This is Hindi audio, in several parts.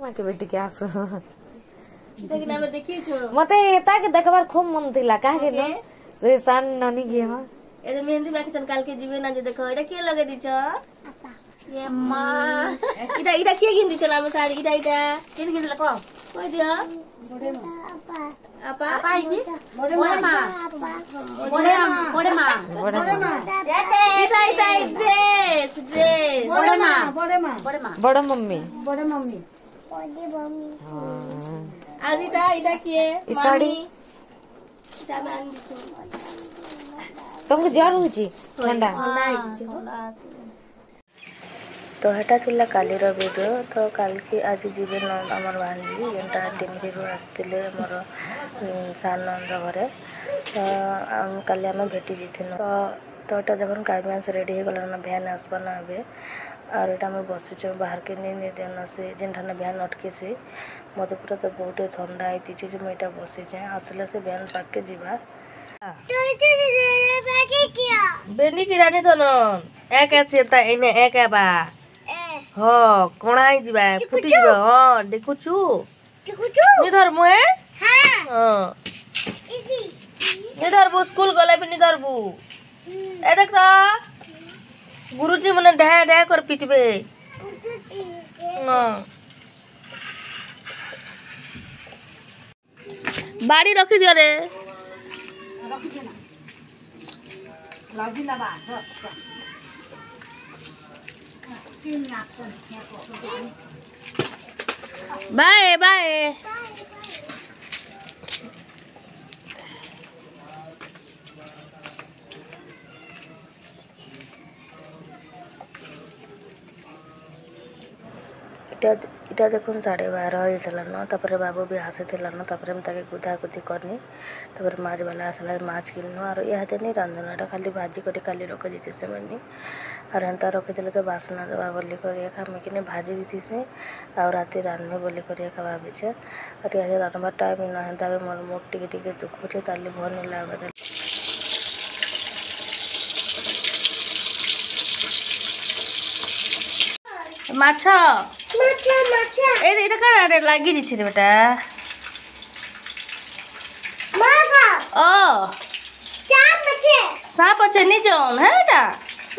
माँ के बेटी के आसो लेकिन हमें देखिए छो मते ताके देखबार खूब मन थिला काहे न से सान ननी के ह ए तो मेहंदी बाकी चल काल के जीवे ना जे देखो एटा के लगे दी छ अपा ये मां इटा के गिन दी छ ना सारी इटा केन गिन लको कोइ दियो बड़े मां अपा अपा की बड़े मां बड़े मां इटा ड्रेस बड़ा मम्मी आरिटा इटा के साड़ी इटा में आन दी तुमको जर होची ठंडा तो हेटा थिला काली रो वीडियो तो काल की आज जीवे नंद हमर भांजी जेंटा टिमरी रो आस्तिले हमर सान नंद घरे तो हम काली हम भेटी जिथिन तो एटा जखन कामिया से रेडी हो गला ना भ्यान आसबा ना बे और एटा हम बसी छ बाहर के नि देन से जेंठाना भ्यान अटके से मते पूरा तो बहुत ठंडा आई तिची जो मेटा बसी छ आसले से भ्यान पाक के जीवा बेनी की रानी तो न एक ऐसे ता इने एक बा हो कोणाई जीवा फुटी जीवा हो देखुछु निधर मोए हां निधर बो स्कूल गले भी निधर बो ए देख तो गुरुजी मने ढा ढा कर पिटबे हां बाड़ी रखी दियो रे बाय बाय इटा देखुन 12:30 होइतला न तापर बाबू भी आसे थिला न तापर हम ताके गुदा गुदी करनी तापर माछ वाला आसला माछ किनो और याते नहीं रांधनाटा खाली भाजी करी काली रख दिते से मनी और हंता रखि देले तो बासना दबा बोली करिया खामे किने भाजी दिसी से और राती रान्ने बोली करिया का भाबी छे और याते रातबा टाइम न हंता बे मोर मोट टिके टिके दुख छे ताली भर नहीं लागे माछा माछा माछा ए एटा का रे लागी दिछि रे बेटा मागा ओ साप अच्छे नि जौन है बेटा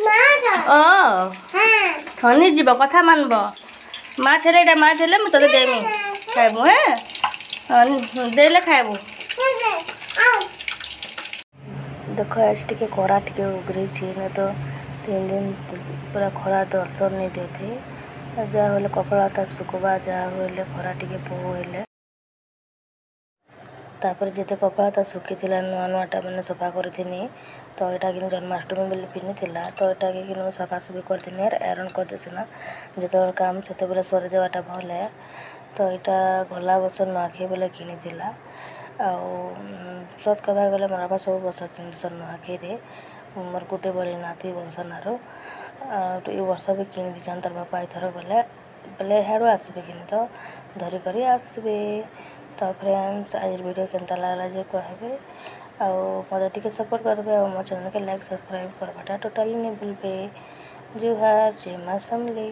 मागा ओ हां हनी जीव कथा मानबो माछ हेले एटा माछ हेले म तते देमी खाइबो हे देले खाइबो देखो आज टिके खरा टिके उगरी छी न तो 3 दिन पूरा खरा दर्शन नहीं देते जहाँ होले कपड़ा ता सुकबा जहाँ होले खरा टिके पो होले तापर जेते कपड़ा ता सुखी थिला नुआ नुआटा मैंने सफा करथिनी तो एटा कि जन्माष्टमी बेले पिनी थिला तो एटा कि सफा सुफी करथिनी आयरन कर देसिना जेते काम सेते बेले सरी देवाटा भल है तो एटा गला वर्ष नुआखी बेले किनी थिला आ सत कबा गले मोर बापा सब वर्ष किनी नुआखी रे मोर गुटे बड़ी नाती वंशनारो तो ये वर्ष भी किनी दिछन तर बापा इथर गले बेले हेडो आसबे किनी तो धरी करी आसबे तो फ्रेंड्स आज वीडियो केनता लागला जे कहबे आ मते टिके सपोर्ट करबे और मो चैनल के लाइक सब्सक्राइब करबाटा टोटली नहीं भूलबे जुहार जय मां समली।